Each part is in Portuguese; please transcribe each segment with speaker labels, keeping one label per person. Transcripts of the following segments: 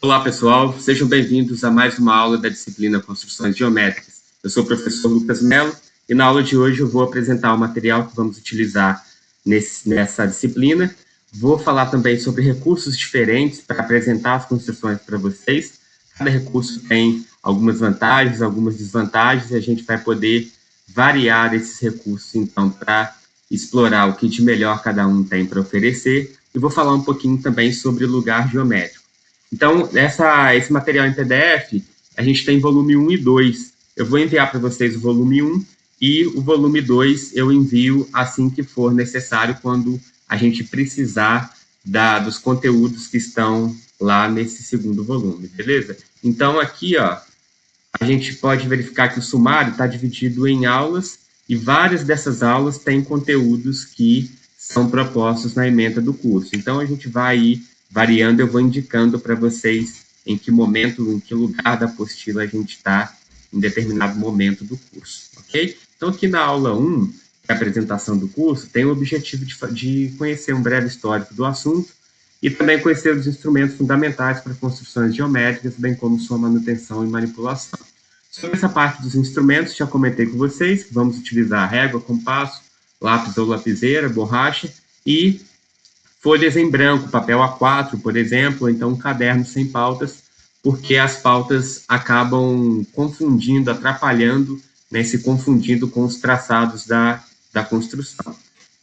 Speaker 1: Olá, pessoal. Sejam bem-vindos a mais uma aula da disciplina Construções Geométricas. Eu sou o professor Lucas Mello e na aula de hoje eu vou apresentar o material que vamos utilizar nessa disciplina. Vou falar também sobre recursos diferentes para apresentar as construções para vocês. Cada recurso tem algumas vantagens, algumas desvantagens, e a gente vai poder variar esses recursos, então, para explorar o que de melhor cada um tem para oferecer. E vou falar um pouquinho também sobre lugar geométrico. Então, esse material em PDF, a gente tem volume 1 e 2. Eu vou enviar para vocês o volume 1 e o volume 2 eu envio assim que for necessário, quando a gente precisar dos conteúdos que estão lá nesse segundo volume, beleza? Então, aqui, ó, a gente pode verificar que o sumário está dividido em aulas e várias dessas aulas têm conteúdos que são propostos na ementa do curso. Então, a gente vai ir variando, eu vou indicando para vocês em que momento, em que lugar da apostila a gente está em determinado momento do curso, ok? Então, aqui na aula 1, que é a apresentação do curso, tem o objetivo de conhecer um breve histórico do assunto e também conhecer os instrumentos fundamentais para construções geométricas, bem como sua manutenção e manipulação. Sobre essa parte dos instrumentos, já comentei com vocês que vamos utilizar régua, compasso, lápis ou lapiseira, borracha e folhas em branco, papel A4, por exemplo, ou então um caderno sem pautas, porque as pautas acabam confundindo, atrapalhando, né, se confundindo com os traçados da construção.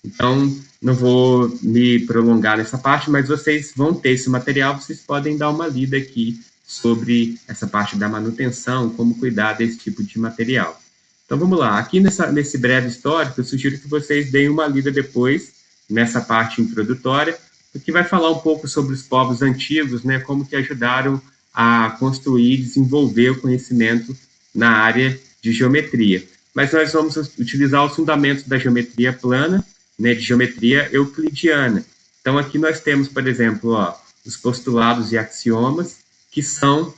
Speaker 1: Então, não vou me prolongar nessa parte, mas vocês vão ter esse material, vocês podem dar uma lida aqui sobre essa parte da manutenção, como cuidar desse tipo de material. Então, vamos lá. Aqui nesse breve histórico, eu sugiro que vocês deem uma lida depois, nessa parte introdutória, que vai falar um pouco sobre os povos antigos, né, como que ajudaram a construir e desenvolver o conhecimento na área de geometria. Mas nós vamos utilizar os fundamentos da geometria plana, né, de geometria euclidiana. Então, aqui nós temos, por exemplo, ó, os postulados e axiomas, que são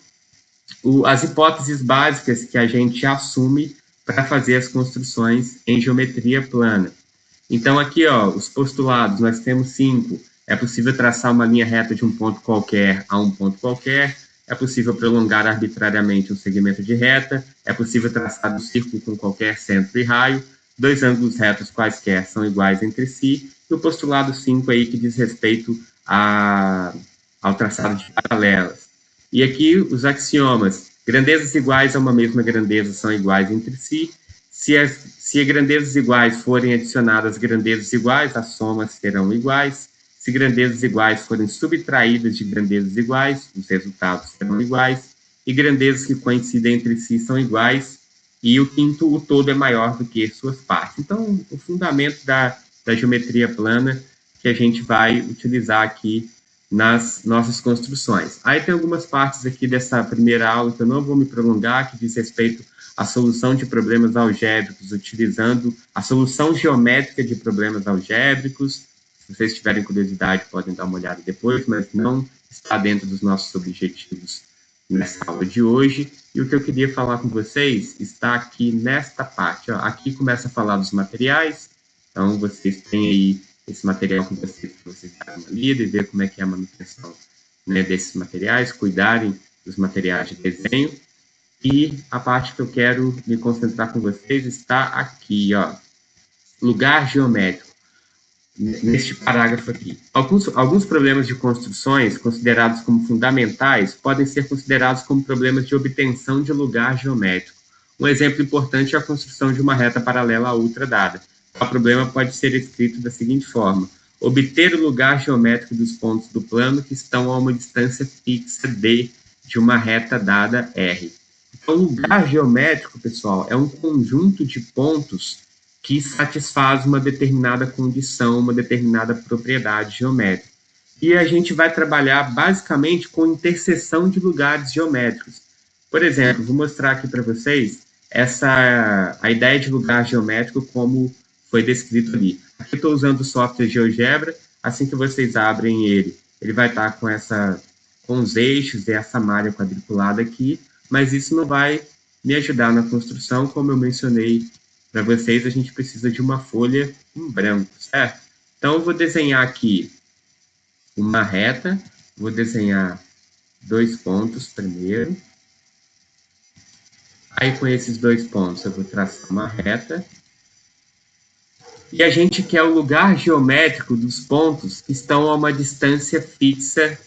Speaker 1: as hipóteses básicas que a gente assume para fazer as construções em geometria plana. Então, aqui, ó, os postulados, nós temos 5. É possível traçar uma linha reta de um ponto qualquer a um ponto qualquer, é possível prolongar arbitrariamente um segmento de reta, é possível traçar um círculo com qualquer centro e raio, dois ângulos retos quaisquer são iguais entre si, e o postulado 5 aí que diz respeito ao traçado de paralelas. E aqui os axiomas, grandezas iguais a uma mesma grandeza são iguais entre si, se grandezas iguais forem adicionadas grandezas iguais, as somas serão iguais. Se grandezas iguais forem subtraídas de grandezas iguais, os resultados serão iguais. E grandezas que coincidem entre si são iguais. E o quinto, o todo é maior do que suas partes. Então, o fundamento da geometria plana que a gente vai utilizar aqui nas nossas construções. Aí tem algumas partes aqui dessa primeira aula que eu não vou me prolongar, que diz respeito à solução de problemas algébricos, utilizando a solução geométrica de problemas algébricos. Se vocês tiverem curiosidade, podem dar uma olhada depois, mas não está dentro dos nossos objetivos nessa aula de hoje. E o que eu queria falar com vocês está aqui nesta parte. Ó. Aqui começa a falar dos materiais, então vocês têm aí esse material com vocês, para vocês darem uma lida e ver como é que é a manutenção, né, desses materiais, cuidarem dos materiais de desenho. E a parte que eu quero me concentrar com vocês está aqui, ó, lugar geométrico, neste parágrafo aqui. Alguns problemas de construções considerados como fundamentais podem ser considerados como problemas de obtenção de lugar geométrico. Um exemplo importante é a construção de uma reta paralela a outra dada. O problema pode ser escrito da seguinte forma: obter o lugar geométrico dos pontos do plano que estão a uma distância fixa d de uma reta dada R. Então, o lugar geométrico, pessoal, é um conjunto de pontos que satisfaz uma determinada condição, uma determinada propriedade geométrica. E a gente vai trabalhar basicamente com interseção de lugares geométricos. Por exemplo, vou mostrar aqui para vocês a ideia de lugar geométrico como foi descrito ali. Aqui eu estou usando o software GeoGebra. Assim que vocês abrem ele vai estar com os eixos e essa malha quadriculada aqui, mas isso não vai me ajudar na construção. Como eu mencionei para vocês, a gente precisa de uma folha em branco, certo? Então, eu vou desenhar aqui uma reta, vou desenhar 2 pontos primeiro. Aí, com esses 2 pontos, eu vou traçar uma reta. E a gente quer o lugar geométrico dos pontos que estão a uma distância fixa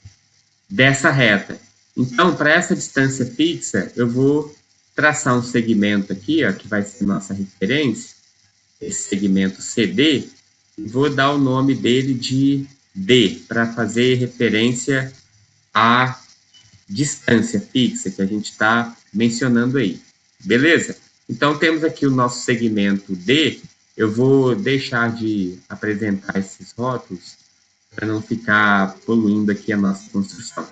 Speaker 1: dessa reta. Então, para essa distância fixa, eu vou traçar um segmento aqui, ó, que vai ser nossa referência, esse segmento CD, e vou dar o nome dele de D, para fazer referência à distância fixa que a gente está mencionando aí. Beleza? Então, temos aqui o nosso segmento D. Eu vou deixar de apresentar esses rótulos para não ficar poluindo aqui a nossa construção.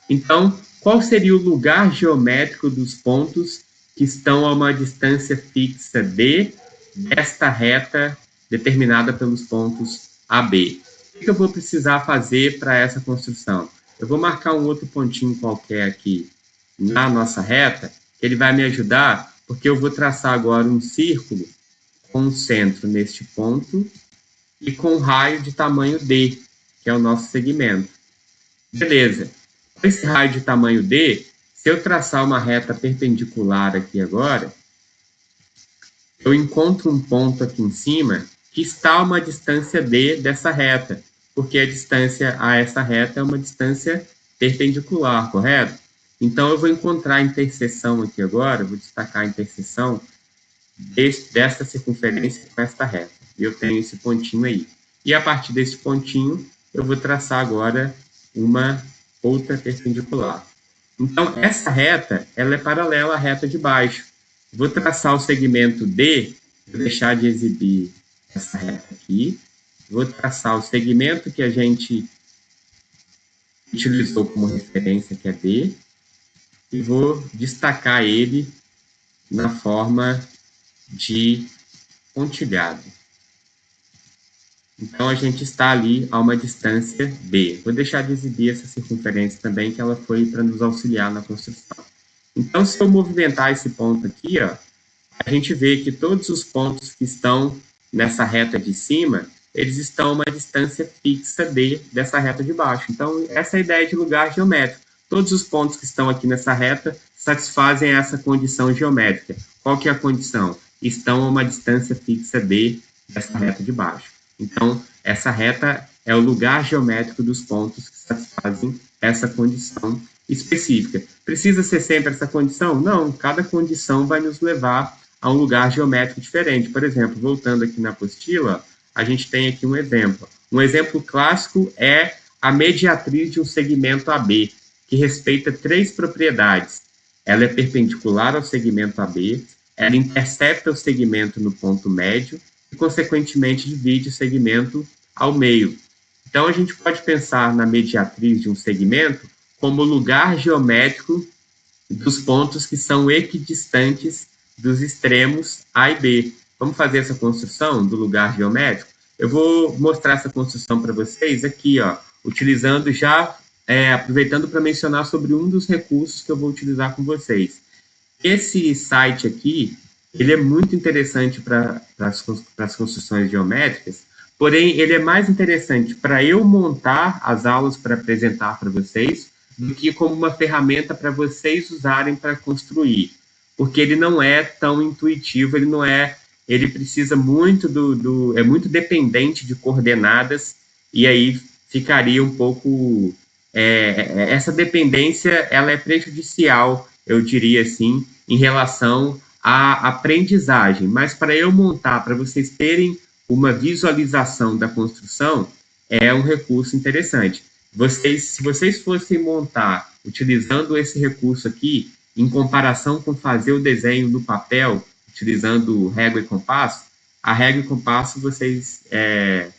Speaker 1: Então, qual seria o lugar geométrico dos pontos que estão a uma distância fixa D desta reta determinada pelos pontos AB? O que eu vou precisar fazer para essa construção? Eu vou marcar um outro pontinho qualquer aqui na nossa reta, que ele vai me ajudar, porque eu vou traçar agora um círculo com um centro neste ponto e com um raio de tamanho D, que é o nosso segmento. Beleza. Com esse raio de tamanho D, se eu traçar uma reta perpendicular aqui agora, eu encontro um ponto aqui em cima que está a uma distância D dessa reta, porque a distância a essa reta é uma distância perpendicular, correto? Então, eu vou encontrar a interseção aqui agora, vou destacar a interseção desta circunferência com esta reta. Eu tenho esse pontinho aí. E a partir desse pontinho, eu vou traçar agora uma outra perpendicular. Então, essa reta, ela é paralela à reta de baixo. Vou traçar o segmento D, vou deixar de exibir essa reta aqui. Vou traçar o segmento que a gente utilizou como referência, que é D, e vou destacar ele na forma de pontilhado. Então, a gente está ali a uma distância B. Vou deixar de exibir essa circunferência também, que ela foi para nos auxiliar na construção. Então, se eu movimentar esse ponto aqui, ó, a gente vê que todos os pontos que estão nessa reta de cima, eles estão a uma distância fixa D dessa reta de baixo. Então, essa é a ideia de lugar geométrico. Todos os pontos que estão aqui nessa reta satisfazem essa condição geométrica. Qual que é a condição? Estão a uma distância fixa D dessa reta de baixo. Então, essa reta é o lugar geométrico dos pontos que satisfazem essa condição específica. Precisa ser sempre essa condição? Não, cada condição vai nos levar a um lugar geométrico diferente. Por exemplo, voltando aqui na apostila, a gente tem aqui um exemplo. Um exemplo clássico é a mediatriz de um segmento AB, que respeita 3 propriedades. Ela é perpendicular ao segmento AB, ela intercepta o segmento no ponto médio e, consequentemente, divide o segmento ao meio. Então, a gente pode pensar na mediatriz de um segmento como lugar geométrico dos pontos que são equidistantes dos extremos A e B. Vamos fazer essa construção do lugar geométrico? Eu vou mostrar essa construção para vocês aqui, ó, utilizando já, aproveitando para mencionar sobre um dos recursos que eu vou utilizar com vocês. Esse site aqui, ele é muito interessante para as construções geométricas, porém, ele é mais interessante para eu montar as aulas para apresentar para vocês, do que como uma ferramenta para vocês usarem para construir, porque ele não é tão intuitivo, ele precisa muito é muito dependente de coordenadas, e aí ficaria um pouco, essa dependência, ela é prejudicial, eu diria assim, em relação à aprendizagem, mas para eu montar, para vocês terem uma visualização da construção, é um recurso interessante. Se vocês fossem montar utilizando esse recurso aqui, em comparação com fazer o desenho no papel, utilizando régua e compasso, a régua e compasso vocês é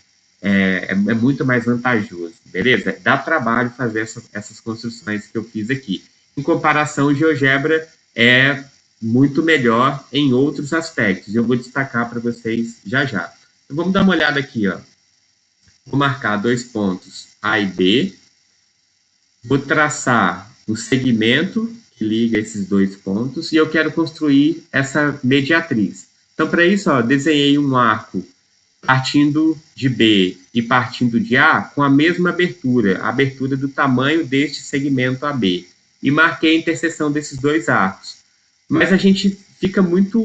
Speaker 1: muito mais vantajoso, beleza? Dá trabalho fazer essas construções que eu fiz aqui. Em comparação, o GeoGebra é muito melhor em outros aspectos. Eu vou destacar para vocês já já. Então, vamos dar uma olhada aqui, ó. Vou marcar 2 pontos A e B. Vou traçar o segmento que liga esses 2 pontos e eu quero construir essa mediatriz. Então, para isso, ó, desenhei um arco partindo de B e partindo de A com a mesma abertura, a abertura do tamanho deste segmento AB. E marquei a interseção desses dois arcos. Mas a gente fica muito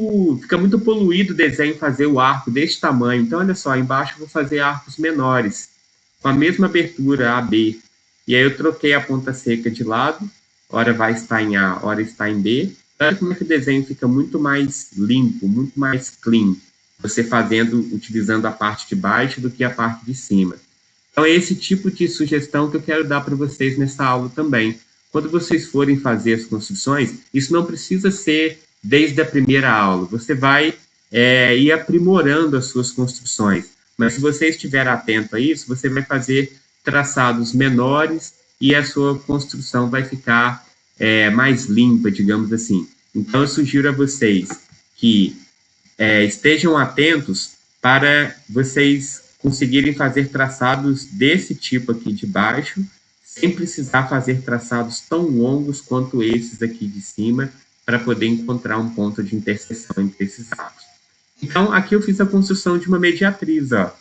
Speaker 1: poluído o desenho fazer o arco deste tamanho. Então, olha só, embaixo eu vou fazer arcos menores, com a mesma abertura AB. E aí eu troquei a ponta seca de lado, ora vai estar em A, ora está em B. Olha como é que o desenho fica muito mais limpo, muito mais clean, você utilizando a parte de baixo do que a parte de cima. Então, é esse tipo de sugestão que eu quero dar para vocês nessa aula também. Quando vocês forem fazer as construções, isso não precisa ser desde a primeira aula. Você vai ir aprimorando as suas construções. Mas se você estiver atento a isso, você vai fazer traçados menores e a sua construção vai ficar mais limpa, digamos assim. Então, eu sugiro a vocês que estejam atentos para vocês conseguirem fazer traçados desse tipo aqui de baixo, sem precisar fazer traçados tão longos quanto esses aqui de cima, para poder encontrar um ponto de interseção entre esses arcos. Então, aqui eu fiz a construção de uma mediatriz, ó.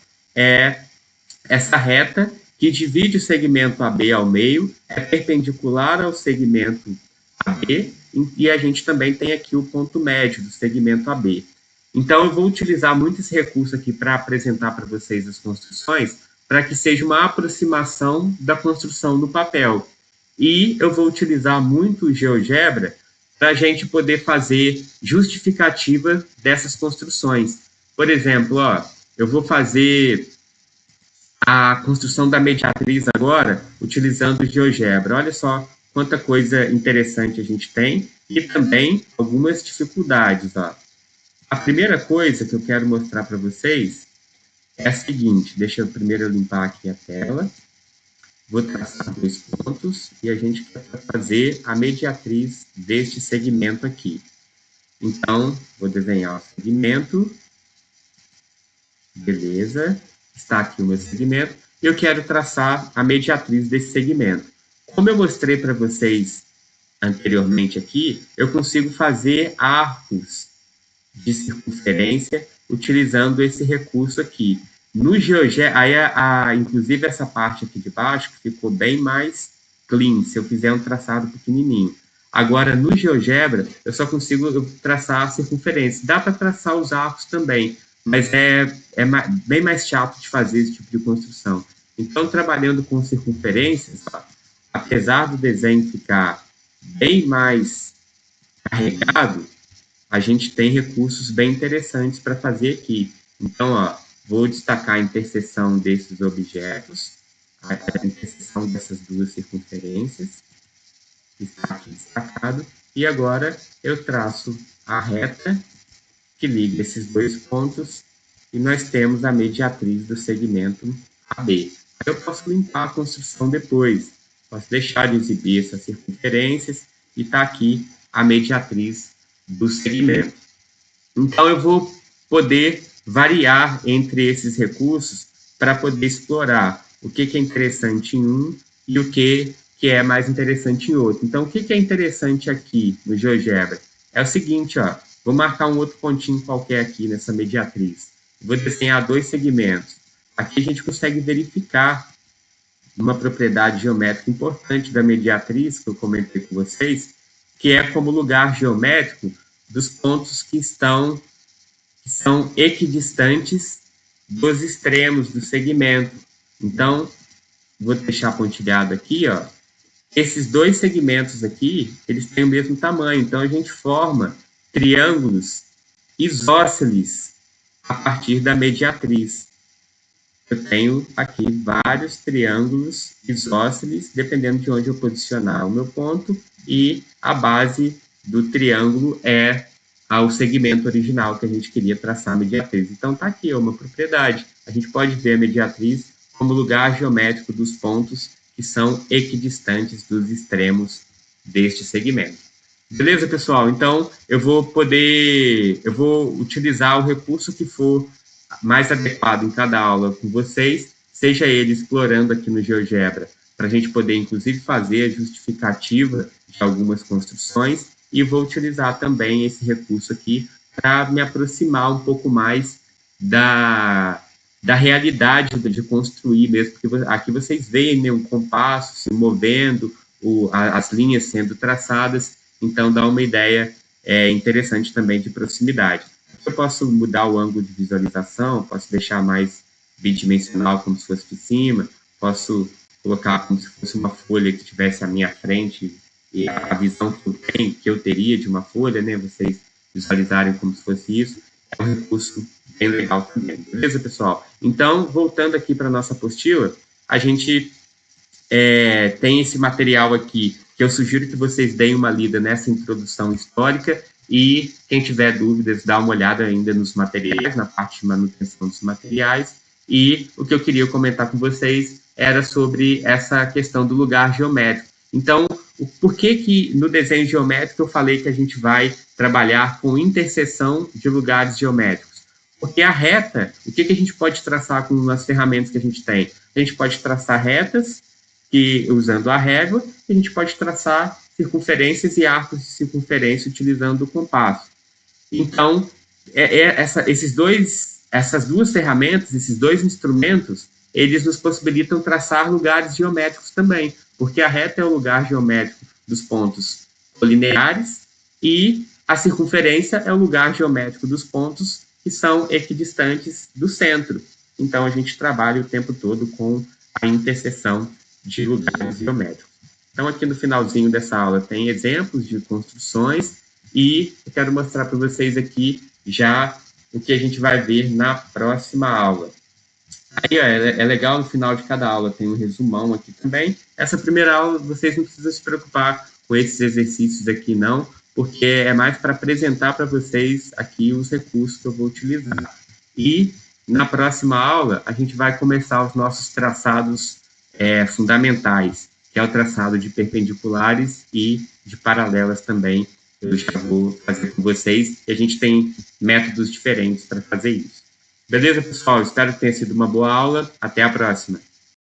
Speaker 1: Essa reta que divide o segmento AB ao meio, é perpendicular ao segmento AB, e a gente também tem aqui o ponto médio do segmento AB. Então, eu vou utilizar muito esse recurso aqui para apresentar para vocês as construções, para que seja uma aproximação da construção no papel. E eu vou utilizar muito o GeoGebra para a gente poder fazer justificativa dessas construções. Por exemplo, ó, eu vou fazer a construção da mediatriz agora, utilizando o GeoGebra. Olha só quanta coisa interessante a gente tem e também algumas dificuldades, ó. A primeira coisa que eu quero mostrar para vocês é a seguinte, deixa eu primeiro limpar aqui a tela, vou traçar 2 pontos e a gente quer fazer a mediatriz deste segmento aqui. Então, vou desenhar o segmento, beleza, está aqui o meu segmento, e eu quero traçar a mediatriz desse segmento. Como eu mostrei para vocês anteriormente aqui, eu consigo fazer arcos de circunferência utilizando esse recurso aqui. No GeoGebra, inclusive essa parte aqui de baixo ficou bem mais clean, se eu fizer um traçado pequenininho. Agora, no GeoGebra, eu só consigo traçar a circunferência. Dá para traçar os arcos também, mas bem mais chato de fazer esse tipo de construção. Então, trabalhando com circunferências, apesar do desenho ficar bem mais carregado, a gente tem recursos bem interessantes para fazer aqui. Então, ó, vou destacar a interseção desses objetos, a interseção dessas duas circunferências, que está aqui destacado, e agora eu traço a reta que liga esses dois pontos, e nós temos a mediatriz do segmento AB. Eu posso limpar a construção depois, posso deixar de exibir essas circunferências, e está aqui a mediatriz do segmento. Então, eu vou poder variar entre esses recursos para poder explorar o que é interessante em um e o que é mais interessante em outro. Então, o que é interessante aqui no GeoGebra? É o seguinte, ó, vou marcar um outro pontinho qualquer aqui nessa mediatriz. Vou desenhar 2 segmentos. Aqui a gente consegue verificar uma propriedade geométrica importante da mediatriz, que eu comentei com vocês, que é como lugar geométrico dos pontos que são equidistantes dos extremos do segmento. Então, vou deixar pontilhado aqui, ó. Esses 2 segmentos aqui, eles têm o mesmo tamanho, então a gente forma triângulos isósceles a partir da mediatriz. Eu tenho aqui vários triângulos isósceles, dependendo de onde eu posicionar o meu ponto, e a base do triângulo é o segmento original que a gente queria traçar a mediatriz. Então, está aqui uma propriedade. A gente pode ver a mediatriz como lugar geométrico dos pontos que são equidistantes dos extremos deste segmento. Beleza, pessoal? Então, eu vou utilizar o recurso que for mais adequado em cada aula com vocês, seja ele explorando aqui no GeoGebra, para a gente poder, inclusive, fazer a justificativa de algumas construções, e vou utilizar também esse recurso aqui para me aproximar um pouco mais da realidade de construir mesmo, porque aqui vocês veem, né, um compasso se movendo, as linhas sendo traçadas, então dá uma ideia interessante também de proximidade. Eu posso mudar o ângulo de visualização, posso deixar mais bidimensional, como se fosse de cima, posso colocar como se fosse uma folha que estivesse à minha frente, e a visão que eu teria de uma folha, né, vocês visualizarem como se fosse isso, é um recurso bem legal também. Beleza, pessoal? Então, voltando aqui para a nossa apostila, a gente tem esse material aqui, que eu sugiro que vocês deem uma lida nessa introdução histórica, e quem tiver dúvidas, dá uma olhada ainda nos materiais, na parte de manutenção dos materiais, e o que eu queria comentar com vocês era sobre essa questão do lugar geométrico. Então, por que no desenho geométrico eu falei que a gente vai trabalhar com interseção de lugares geométricos? Porque a reta, o que a gente pode traçar com as ferramentas que a gente tem? A gente pode traçar retas, usando a régua, a gente pode traçar circunferências e arcos de circunferência utilizando o compasso. Então, essas duas ferramentas, esses dois instrumentos, eles nos possibilitam traçar lugares geométricos também, porque a reta é o lugar geométrico dos pontos colineares e a circunferência é o lugar geométrico dos pontos que são equidistantes do centro. Então, a gente trabalha o tempo todo com a interseção de lugares geométricos. Então, aqui no finalzinho dessa aula tem exemplos de construções e eu quero mostrar para vocês aqui já o que a gente vai ver na próxima aula. Aí, ó, é legal, no final de cada aula tem um resumão aqui também. Essa primeira aula, vocês não precisam se preocupar com esses exercícios aqui, não, porque é mais para apresentar para vocês aqui os recursos que eu vou utilizar. E na próxima aula, a gente vai começar os nossos traçados fundamentais, que é o traçado de perpendiculares e de paralelas também. Eu já vou fazer com vocês, e a gente tem métodos diferentes para fazer isso. Beleza, pessoal? Espero que tenha sido uma boa aula. Até a próxima.